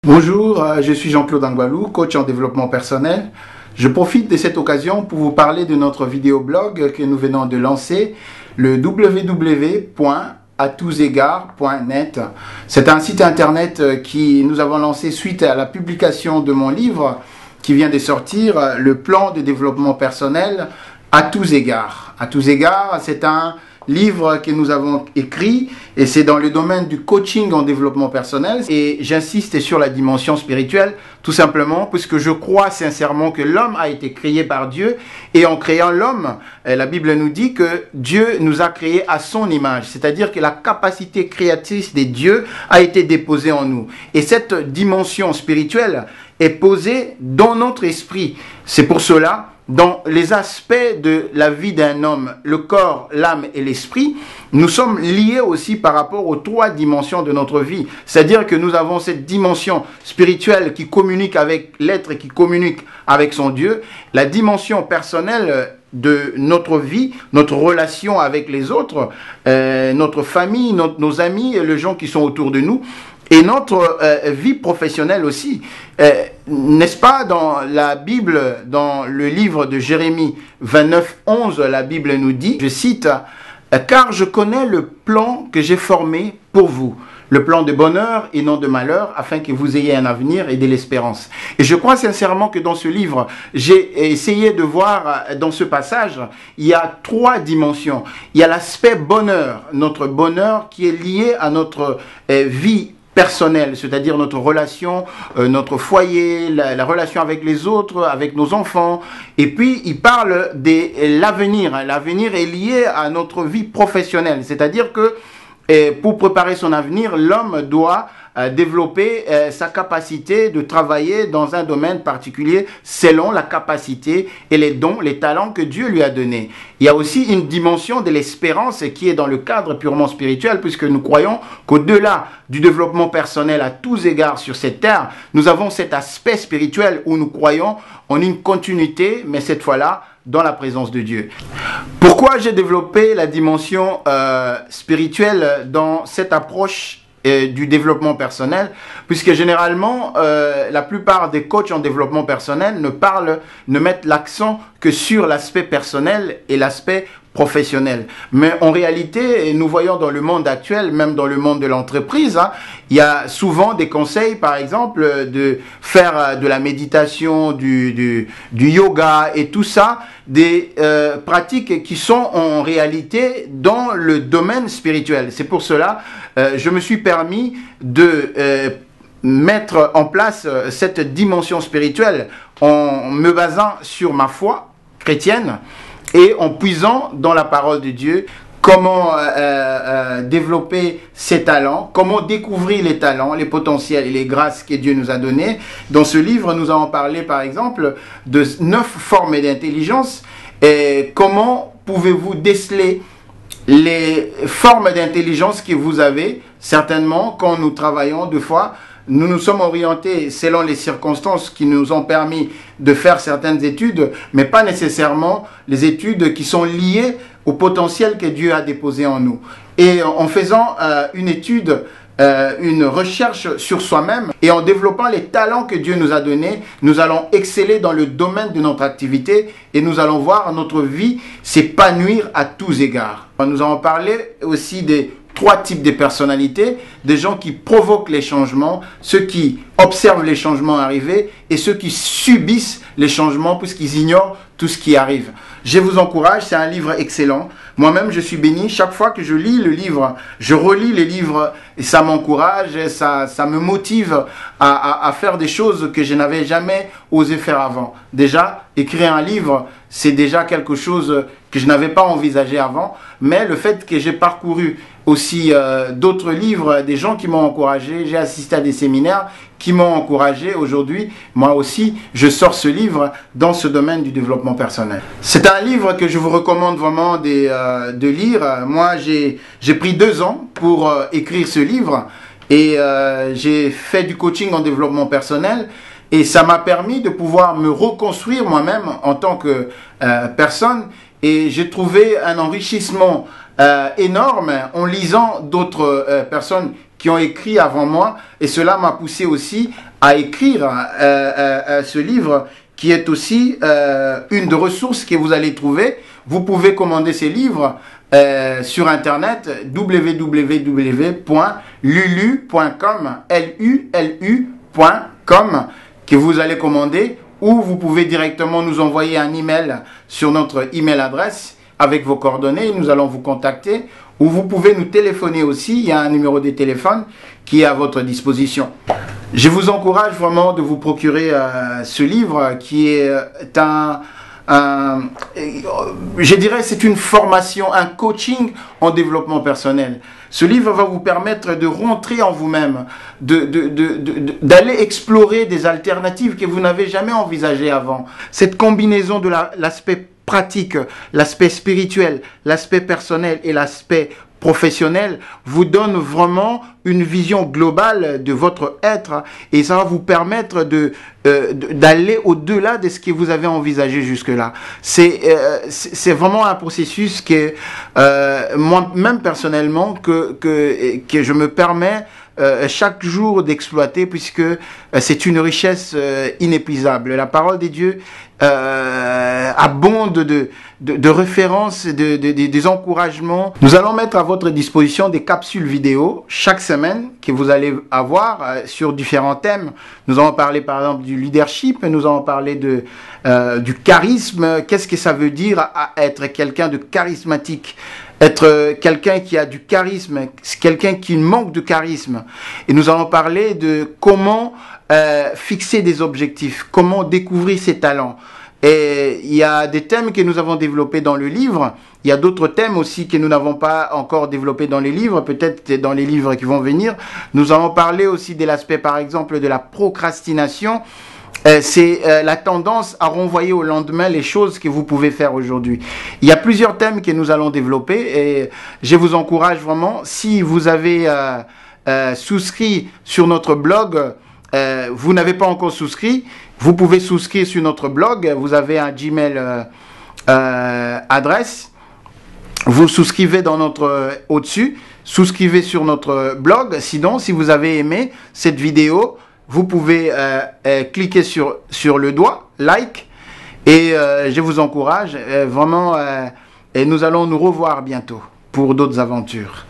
Bonjour, je suis Jean-Claude Angbalou, coach en développement personnel. Je profite de cette occasion pour vous parler de notre vidéoblog que nous venons de lancer, le www.atouségards.net. C'est un site internet qui nous avons lancé suite à la publication de mon livre qui vient de sortir, le plan de développement personnel à tous égards. À tous égards, c'est un livre que nous avons écrit et c'est dans le domaine du coaching en développement personnel et j'insiste sur la dimension spirituelle tout simplement puisque je crois sincèrement que l'homme a été créé par Dieu et en créant l'homme, la Bible nous dit que Dieu nous a créés à son image, c'est-à-dire que la capacité créatrice de Dieu a été déposée en nous et cette dimension spirituelle est posée dans notre esprit. C'est pour cela dans les aspects de la vie d'un homme, le corps, l'âme et l'esprit, nous sommes liés aussi par rapport aux trois dimensions de notre vie. C'est-à-dire que nous avons cette dimension spirituelle qui communique avec l'être et qui communique avec son Dieu, la dimension personnelle de notre vie, notre relation avec les autres, notre famille, nos amis et les gens qui sont autour de nous, et notre vie professionnelle aussi. N'est-ce pas dans la Bible, dans le livre de Jérémie 29:11, la Bible nous dit, je cite, « Car je connais le plan que j'ai formé pour vous, le plan de bonheur et non de malheur, afin que vous ayez un avenir et de l'espérance. » Et je crois sincèrement que dans ce livre, j'ai essayé de voir, dans ce passage, il y a trois dimensions. Il y a l'aspect bonheur, notre bonheur qui est lié à notre vie personnel, c'est-à-dire notre relation, notre foyer, la relation avec les autres, avec nos enfants. Et puis, il parle de l'avenir. L'avenir est lié à notre vie professionnelle, c'est-à-dire que pour préparer son avenir, l'homme doit développer sa capacité de travailler dans un domaine particulier selon la capacité et les dons, les talents que Dieu lui a donnés. Il y a aussi une dimension de l'espérance qui est dans le cadre purement spirituel puisque nous croyons qu'au-delà du développement personnel à tous égards sur cette terre, nous avons cet aspect spirituel où nous croyons en une continuité, mais cette fois-là, dans la présence de Dieu. Pourquoi j'ai développé la dimension spirituelle dans cette approche du développement personnel, puisque généralement la plupart des coachs en développement personnel ne mettent l'accent que sur l'aspect personnel et l'aspect professionnel. Mais en réalité, nous voyons dans le monde actuel, même dans le monde de l'entreprise, il y a souvent des conseils, par exemple, de faire de la méditation, du yoga et tout ça, des pratiques qui sont en réalité dans le domaine spirituel. C'est pour cela je me suis permis de mettre en place cette dimension spirituelle en me basant sur ma foi chrétienne et en puisant dans la parole de Dieu comment développer ses talents, comment découvrir les talents, les potentiels et les grâces que Dieu nous a donnés. Dans ce livre, nous avons parlé par exemple de 9 formes d'intelligence et comment pouvez-vous déceler les formes d'intelligence que vous avez. Certainement, quand nous travaillons, deux fois, nous nous sommes orientés selon les circonstances qui nous ont permis de faire certaines études, mais pas nécessairement les études qui sont liées au potentiel que Dieu a déposé en nous. Et en faisant une étude, une recherche sur soi-même et en développant les talents que Dieu nous a donnés, nous allons exceller dans le domaine de notre activité et nous allons voir notre vie s'épanouir à tous égards. Nous allons parler aussi des 3 types de personnalités, des gens qui provoquent les changements, ceux qui observent les changements arriver et ceux qui subissent les changements puisqu'ils ignorent tout ce qui arrive. Je vous encourage, c'est un livre excellent. Moi-même, je suis béni. Chaque fois que je lis le livre, je relis les livres et ça m'encourage, ça me motive à faire des choses que je n'avais jamais osé faire avant. Déjà, écrire un livre, c'est déjà quelque chose que je n'avais pas envisagé avant. Mais le fait que j'ai parcouru aussi d'autres livres, des gens qui m'ont encouragé, j'ai assisté à des séminaires qui m'ont encouragé. Aujourd'hui, moi aussi, je sors ce livre dans ce domaine du développement personnel. C'est un livre que je vous recommande vraiment de lire. Moi, j'ai pris 2 ans pour écrire ce livre et j'ai fait du coaching en développement personnel et ça m'a permis de pouvoir me reconstruire moi-même en tant que personne et j'ai trouvé un enrichissement énorme en lisant d'autres personnes qui ont écrit avant moi, et cela m'a poussé aussi à écrire ce livre, qui est aussi une des ressources que vous allez trouver. Vous pouvez commander ces livres sur internet www.lulu.com, lulu.com, que vous allez commander, ou vous pouvez directement nous envoyer un email sur notre email adresse avec vos coordonnées, nous allons vous contacter, ou vous pouvez nous téléphoner aussi, il y a un numéro de téléphone qui est à votre disposition. Je vous encourage vraiment de vous procurer ce livre qui est je dirais, c'est une formation, un coaching en développement personnel. Ce livre va vous permettre de rentrer en vous-même, d'aller explorer des alternatives que vous n'avez jamais envisagées avant. Cette combinaison de l'aspect pratique, l'aspect spirituel, l'aspect personnel et l'aspect professionnel vous donne vraiment une vision globale de votre être, et ça va vous permettre d'aller au-delà de ce que vous avez envisagé jusque-là. C'est vraiment un processus que moi-même personnellement que je me permets chaque jour d'exploiter, puisque c'est une richesse inépuisable. La parole de Dieu abonde de références, des encouragements. Nous allons mettre à votre disposition des capsules vidéo chaque semaine que vous allez avoir sur différents thèmes. Nous allons parler par exemple du leadership, nous allons parler du charisme. Qu'est-ce que ça veut dire être quelqu'un de charismatique? Être quelqu'un qui a du charisme, quelqu'un qui manque de charisme. Et nous allons parler de comment fixer des objectifs, comment découvrir ses talents. Et il y a des thèmes que nous avons développés dans le livre. Il y a d'autres thèmes aussi que nous n'avons pas encore développés dans les livres, peut-être dans les livres qui vont venir. Nous allons parler aussi de l'aspect, par exemple, de la procrastination. C'est la tendance à renvoyer au lendemain les choses que vous pouvez faire aujourd'hui. Il y a plusieurs thèmes que nous allons développer, et je vous encourage vraiment, si vous avez souscrit sur notre blog, vous n'avez pas encore souscrit, vous pouvez souscrire sur notre blog. Vous avez un Gmail adresse, vous souscrivez dans notre au-dessus, souscrivez sur notre blog. Sinon, si vous avez aimé cette vidéo, vous pouvez cliquer sur le doigt, like, et je vous encourage vraiment, et nous allons nous revoir bientôt pour d'autres aventures.